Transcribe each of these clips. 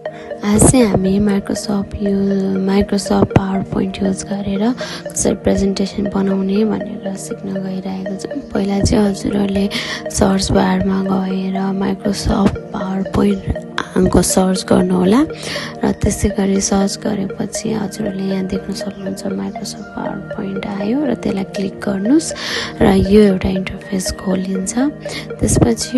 आज चाहिँ हामी माइक्रोसफ्ट पावर पोइन्ट युज गरेर कसरी प्रेजेन्टेसन बनाउने भनेर सिक्न गइरहेको छौँ। पहिला चाहिँ हजुरहरूले सर्च बारमा गएर माइक्रोसफ्ट पावर पोइन्टको सर्च गर्नुहोला र त्यसै गरी सर्च गरेपछि हजुरहरूले यहाँ देख्न सक्नुहुन्छ माइक्रोसफ्ट पावर पोइन्ट आयो र त्यसलाई क्लिक गर्नुहोस् र यो एउटा इन्टरफेस खोलिन्छ। त्यसपछि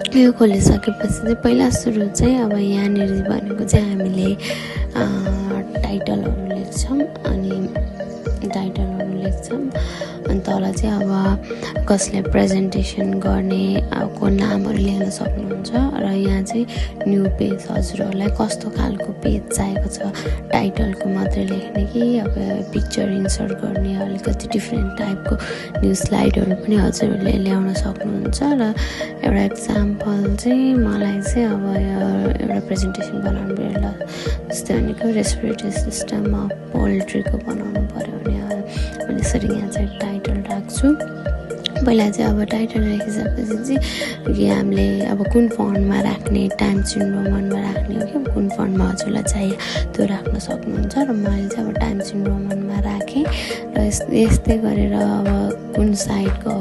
यो खोलिसकेपछि चाहिँ पहिला सुरु चाहिँ अब यहाँनिर भनेको चाहिँ हामीले टाइटलहरू लेख्छौँ अनि तल चाहिँ अब कसले प्रेजेन्टेसन गर्ने को नामहरू लेख्न सक्नुहुन्छ र यहाँ चाहिँ न्यू पेज हजुरहरूलाई कस्तो खालको पेज चाहिएको छ, टाइटलको मात्रै लेख्ने कि अब पिक्चर इन्सर्ट गर्ने अलिकति डिफ्रेन्ट टाइपको न्यू स्लाइडहरू पनि हजुरहरूले ल्याउन सक्नुहुन्छ। र एउटा एक्जाम्पल चाहिँ मलाई चाहिँ अब एउटा प्रेजेन्टेसन बनाउनु पऱ्यो ल, जस्तै भनेको रेस्पिरेटरी सिस्टम अफ पोल्ट्रीको बनाउनु पऱ्यो भने यसरी यहाँ चाहिँ टाइटल राख्छु। पहिला चाहिँ अब टाइटल राखिसकेपछि चाहिँ हामीले अब कुन फन्टमा राख्ने, टाइम्स न्यू रोमनमा राख्ने हो कि कुन फन्टमा हजुरलाई चाहियो त्यो राख्न सक्नुहुन्छ। र मैले चाहिँ अब टाइम्स न्यू रोमनमा राखेँ र यस्तै गरेर अब कुन साइडको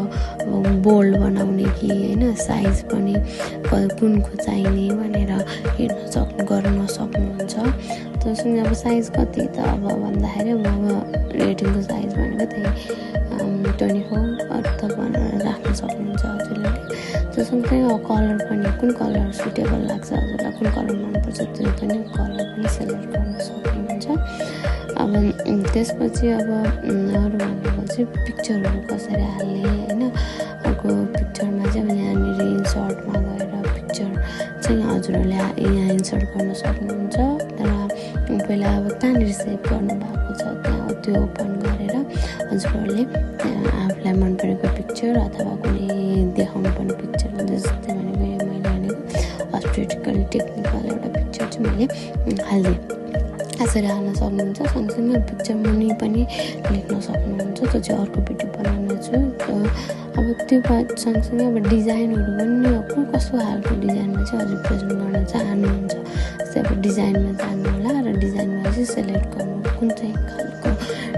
बोल्ड बनाउने कि होइन साइज पनि कुनको चाहिने भनेर गर्न सक्नुहुन्छ। त्यसमा अब साइज कति त अब भन्दाखेरि अब रेटिङको साइज भनेको त्यही 24 त भनेर राख्न सक्नुहुन्छ हजुरले। त्यससँगै कलर पनि कुन कलर सुटेबल लाग्छ हजुरलाई, कुन कलर मनपर्छ त्यो पनि कलर पनि सेलेक्ट गर्न सक्नुहुन्छ। अब त्यसपछि अब अरू भनेको चाहिँ पिक्चरहरू कसरी हाल्ने होइन, अर्को पिक्चरमा चाहिँ अब यहाँनिर इन्सर्टमा गएर पिक्चर चाहिँ हजुरहरूले यहाँ इन्सर्ट गर्न सक्नुहुन्छ। तर पहिला अब कहाँनिर सेभ गर्नुभएको छ त्यहाँ त्यो ओपन गरेर हजुरहरूले आफूलाई मन परेको पिक्चर अथवा कुनै देखाउनु पर्ने पिक्चर जस्तै भनेको मैले भनेको हस्पिटल टेक्निकल एउटा पिक्चर चाहिँ मैले हालिदिएँ, यसरी हाल्न सक्नुहुन्छ। सँगसँगै पिक्चर मुनि पनि लेख्न सक्नुहुन्छ, त्यो चाहिँ अर्को भिडियो बनाउने छु। अब त्यो सँगसँगै अब डिजाइनहरू पनि कुन कस्तो खालको डिजाइनमा चाहिँ हजुर प्रेजेन्ट गर्न चाहनुहुन्छ जस्तै अब डिजाइनमा जानु होला र डिजाइनमा चाहिँ सेलेक्ट गर्नु कुन चाहिँ खालको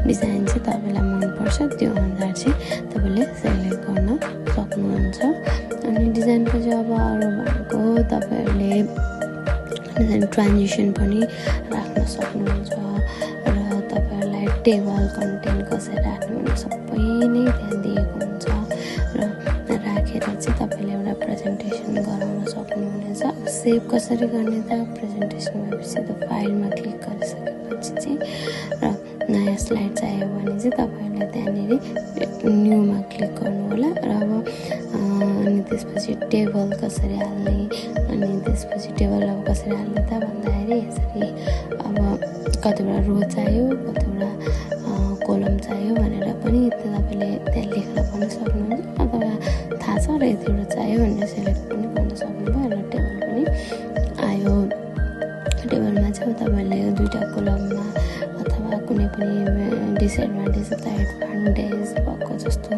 डिजाइन चाहिँ तपाईँलाई मनपर्छ त्यो अनुसार चाहिँ तपाईँले सेलेक्ट गर्न सक्नुहुन्छ। अनि डिजाइनको चाहिँ अब अरू भनेको तपाईँहरूले ट्रान्जिसन पनि राख्न सक्नुहुन्छ र तपाईँहरूलाई टेबल कन्टेन्ट कसरी राख्नु भने सबै नै त्यहाँ दिएको हुन्छ र राखेर चाहिँ तपाईँले एउटा प्रेजेन्टेसन गराउन सक्नुहुनेछ। सेभ कसरी गर्ने त प्रेजेन्टेसन भएपछि त्यो फाइलमा क्लिक गरिसकेपछि चाहिँ र नयाँ स्लाइड चाहियो भने चाहिँ तपाईँहरूले त्यहाँनिर न्यूमा क्लिक गर्नु होला र अब अनि त्यसपछि टेबल कसरी हाल्ने, अनि त्यसपछि टेबल अब कसरी हाल्ने त भन्दाखेरि यसरी अब कतिवटा रो चाहियो कतिवटा कोलम चाहियो भनेर पनि तपाईँले त्यहाँ लेखेर पनि सक्नुहुन्छ अथवा थाहा छ र यतिवटा चाहियो भनेर सेलेक्ट पनि गर्न सक्नुभयो र टेबल पनि आयो। टेबलमा चाहिँ तपाईँले दुईवटा कोलममा अथवा कुनै पनि डिसएडभान्टेज अथवा एडभान्टेज भएको जस्तो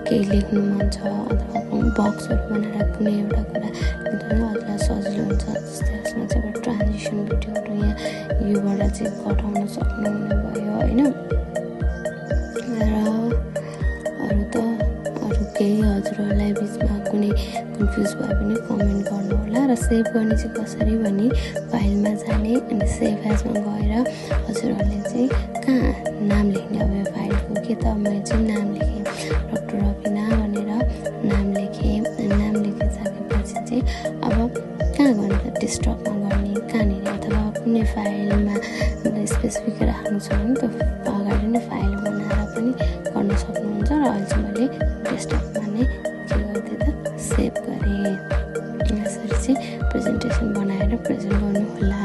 केही लेख्नु मन छ अथवा बक्सहरू बनाएर कुनै एउटा कुरा लेख्नु अथवा सजिलो हुन्छ। जस्तै यसमा चाहिँ अब ट्रान्जिसन भिडियोहरू यहाँ योबाट चाहिँ घटाउन सक्नुहुने भयो होइन। र अरू केही हजुरहरूलाई बिचमा कुनै कन्फ्युज भए पनि कमेन्ट गर्नुहोला। र सेभ गर्ने चाहिँ कसरी भने फाइलमा जाने अनि सेभ एजमा गएर हजुरहरूले चाहिँ कहाँ नाम लेख्ने अब यो फाइलको के त मैले चाहिँ नाम लेखेँ डक्टर रबिना भनेर नाम लेखेँ। नाम लेखिसकेपछि चाहिँ अब कहाँ गर्ने त डेस्कटपमा गर्ने कहाँनिर अथवा कुनै फाइलमा स्पेसिफिक राख्नु छ भने त्यो अगाडि नै फाइल बनाएर पनि गर्न सक्नुहुन्छ। र अहिले चाहिँ मैले डेस्कटपमा नै के गरिदिएँ त सेभ गरेँ। यसरी चाहिँ प्रेजेन्टेसन बनाएर प्रेजेन्ट गर्नुहोला।